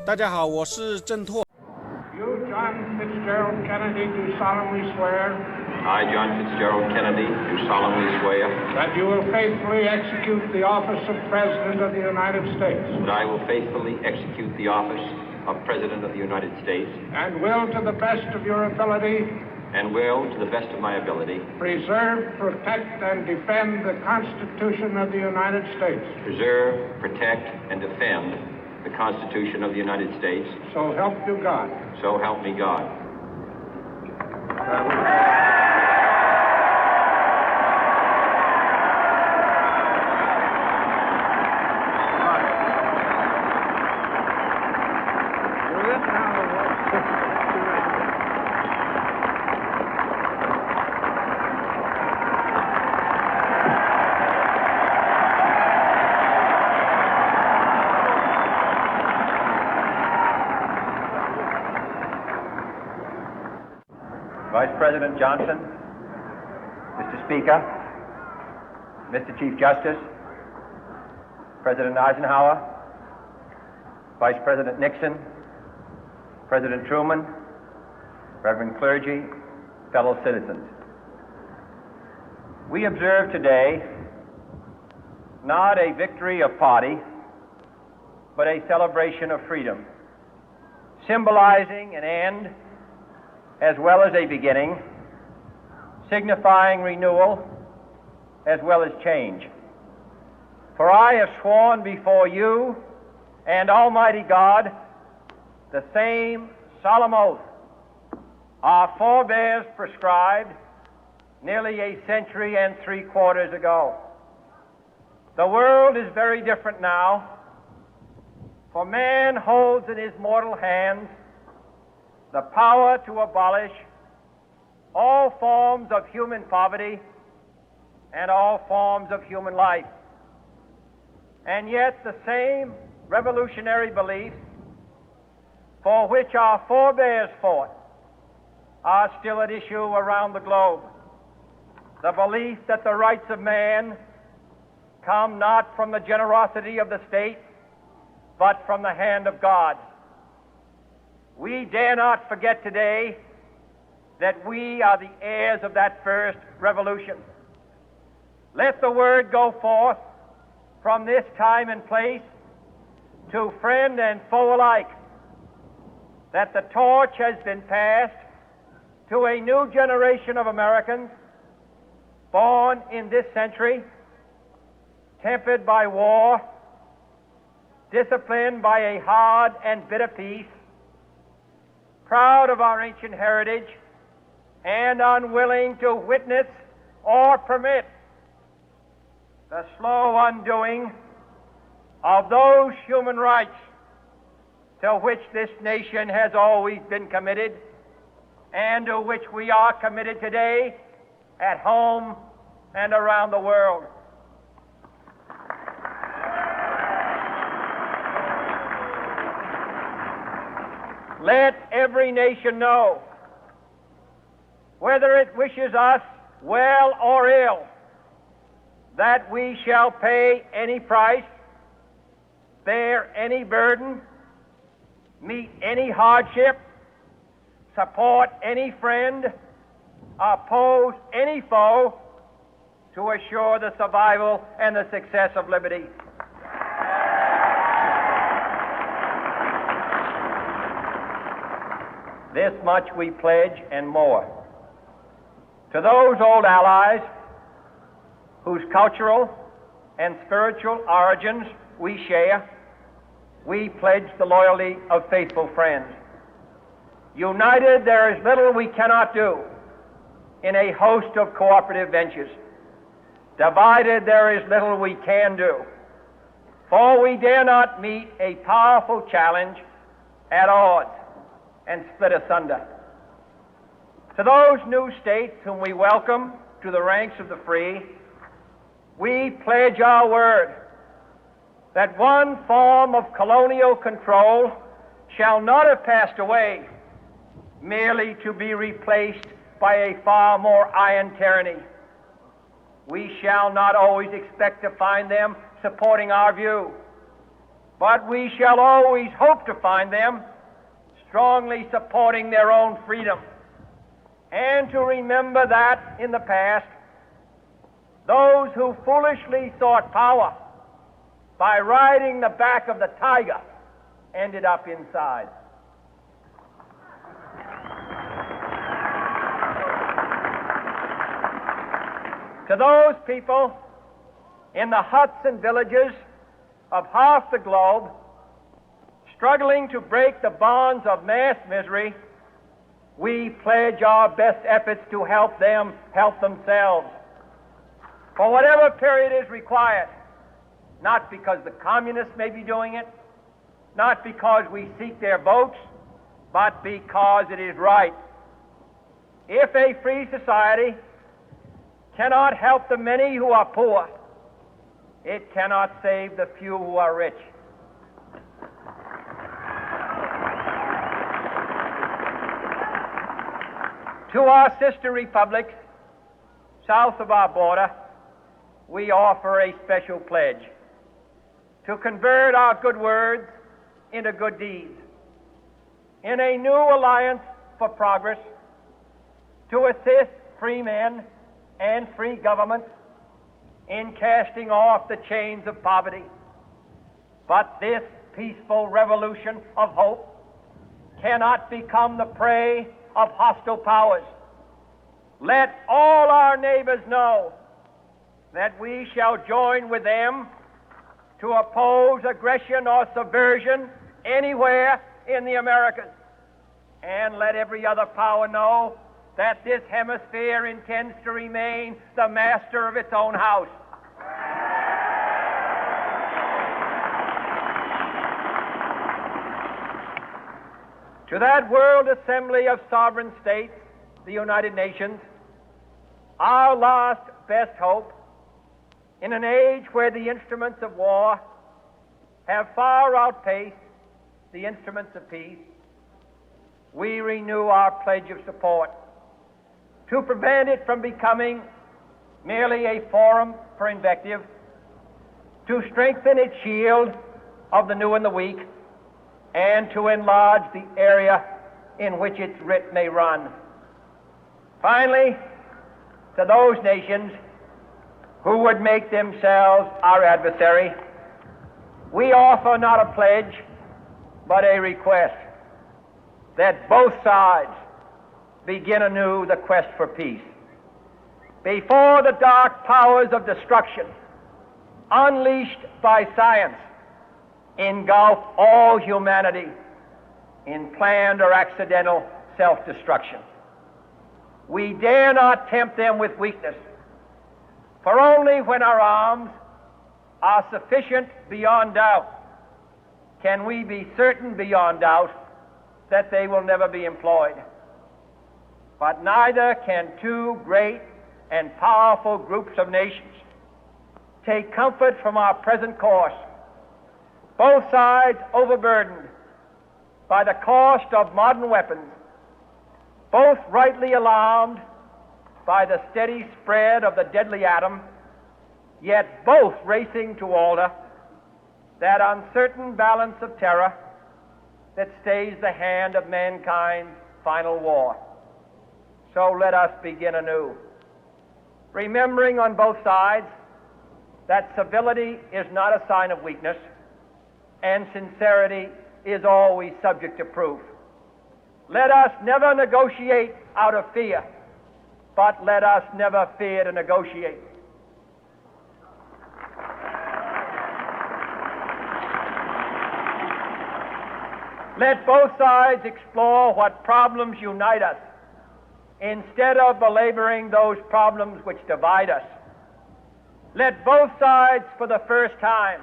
大家好，我是郑拓。 You, John Fitzgerald Kennedy, do solemnly swear. I, John Fitzgerald Kennedy, do solemnly swear. That you will faithfully execute the office of President of the United States. That I will faithfully execute the office of President of the United States. And will, to the best of your ability. And will, to the best of my ability. Preserve, protect, and defend the Constitution of the United States. Preserve, protect, and defend the Constitution of the United States. So help you God. So help me God. Vice President Johnson, Mr. Speaker, Mr. Chief Justice, President Eisenhower, Vice President Nixon, President Truman, Reverend clergy, fellow citizens. We observe today not a victory of party, but a celebration of freedom, symbolizing an end as well as a beginning, signifying renewal as well as change. For I have sworn before you and Almighty God the same solemn oath our forebears prescribed nearly a century and 3/4 ago. The world is very different now, for man holds in his mortal hands the power to abolish all forms of human poverty and all forms of human life. And yet the same revolutionary beliefs for which our forebears fought are still at issue around the globe. The belief that the rights of man come not from the generosity of the state, but from the hand of God. We dare not forget today that we are the heirs of that first revolution. Let the word go forth from this time and place to friend and foe alike that the torch has been passed to a new generation of Americans born in this century, tempered by war, disciplined by a hard and bitter peace, proud of our ancient heritage, and unwilling to witness or permit the slow undoing of those human rights to which this nation has always been committed and to which we are committed today at home and around the world. Let every nation know, whether it wishes us well or ill, that we shall pay any price, bear any burden, meet any hardship, support any friend, oppose any foe to assure the survival and the success of liberty. This much we pledge and more. To those old allies whose cultural and spiritual origins we share, we pledge the loyalty of faithful friends. United, there is little we cannot do in a host of cooperative ventures. Divided, there is little we can do, for we dare not meet a powerful challenge at odds and split asunder. To those new states whom we welcome to the ranks of the free, we pledge our word that one form of colonial control shall not have passed away, merely to be replaced by a far more iron tyranny. We shall not always expect to find them supporting our view, but we shall always hope to find them strongly supporting their own freedom, and to remember that in the past, those who foolishly sought power by riding the back of the tiger ended up inside. To those people in the huts and villages of half the globe struggling to break the bonds of mass misery, we pledge our best efforts to help them help themselves for whatever period is required, not because the communists may be doing it, not because we seek their votes, but because it is right. If a free society cannot help the many who are poor, it cannot save the few who are rich. To our sister republics south of our border, we offer a special pledge to convert our good words into good deeds, in a new alliance for progress, to assist free men and free governments in casting off the chains of poverty. But this peaceful revolution of hope cannot become the prey of hostile powers. Let all our neighbors know that we shall join with them to oppose aggression or subversion anywhere in the Americas. And let every other power know that this hemisphere intends to remain the master of its own house. To that World Assembly of Sovereign States, the United Nations, our last best hope, in an age where the instruments of war have far outpaced the instruments of peace, we renew our pledge of support to prevent it from becoming merely a forum for invective, to strengthen its shield of the new and the weak, and to enlarge the area in which its writ may run. Finally, to those nations who would make themselves our adversary, we offer not a pledge, but a request that both sides begin anew the quest for peace. Before the dark powers of destruction, unleashed by science, engulf all humanity in planned or accidental self-destruction, we dare not tempt them with weakness, for only when our arms are sufficient beyond doubt can we be certain beyond doubt that they will never be employed. But neither can two great and powerful groups of nations take comfort from our present course, both sides overburdened by the cost of modern weapons, both rightly alarmed by the steady spread of the deadly atom, yet both racing to alter that uncertain balance of terror that stays the hand of mankind's final war. So let us begin anew, remembering on both sides that civility is not a sign of weakness, and sincerity is always subject to proof. Let us never negotiate out of fear, but let us never fear to negotiate. Let both sides explore what problems unite us, instead of belaboring those problems which divide us. Let both sides, for the first time,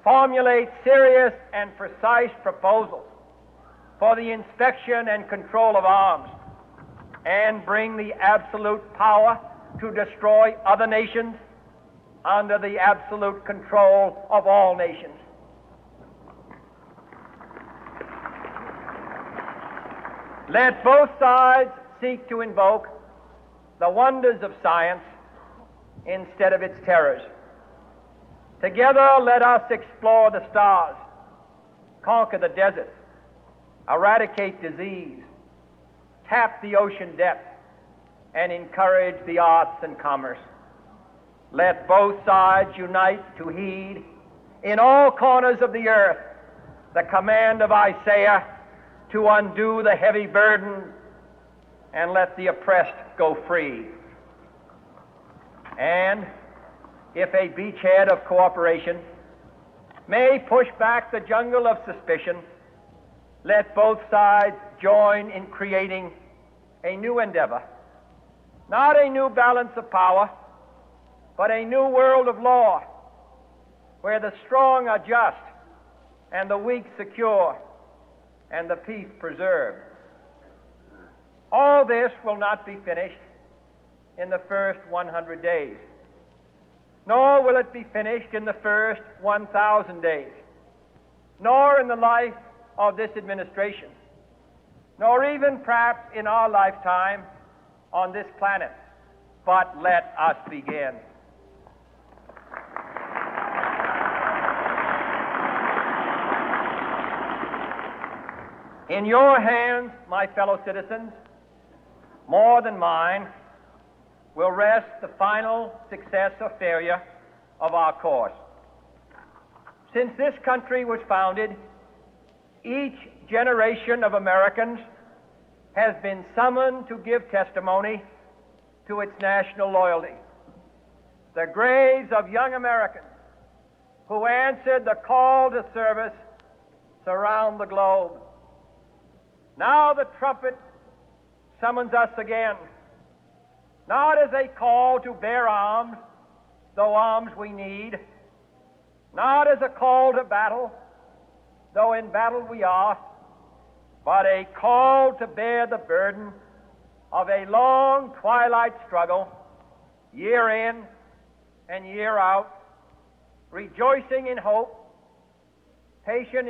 formulate serious and precise proposals for the inspection and control of arms, and bring the absolute power to destroy other nations under the absolute control of all nations. Let both sides seek to invoke the wonders of science instead of its terrors. Together let us explore the stars, conquer the deserts, eradicate disease, tap the ocean depth, and encourage the arts and commerce. Let both sides unite to heed in all corners of the earth the command of Isaiah to undo the heavy burden and let the oppressed go free. And if a beachhead of cooperation may push back the jungle of suspicion, let both sides join in creating a new endeavor, not a new balance of power, but a new world of law, where the strong are just and the weak secure and the peace preserved. All this will not be finished in the first 100 days, nor will it be finished in the first 1,000 days, nor in the life of this administration, nor even perhaps in our lifetime on this planet. But let us begin. In your hands, my fellow citizens, more than mine, will rest the final success or failure of our course. Since this country was founded, each generation of Americans has been summoned to give testimony to its national loyalty. The graves of young Americans who answered the call to service surround the globe. Now the trumpet summons us again, not as a call to bear arms, though arms we need, not as a call to battle, though in battle we are, but a call to bear the burden of a long twilight struggle, year in and year out, rejoicing in hope, patient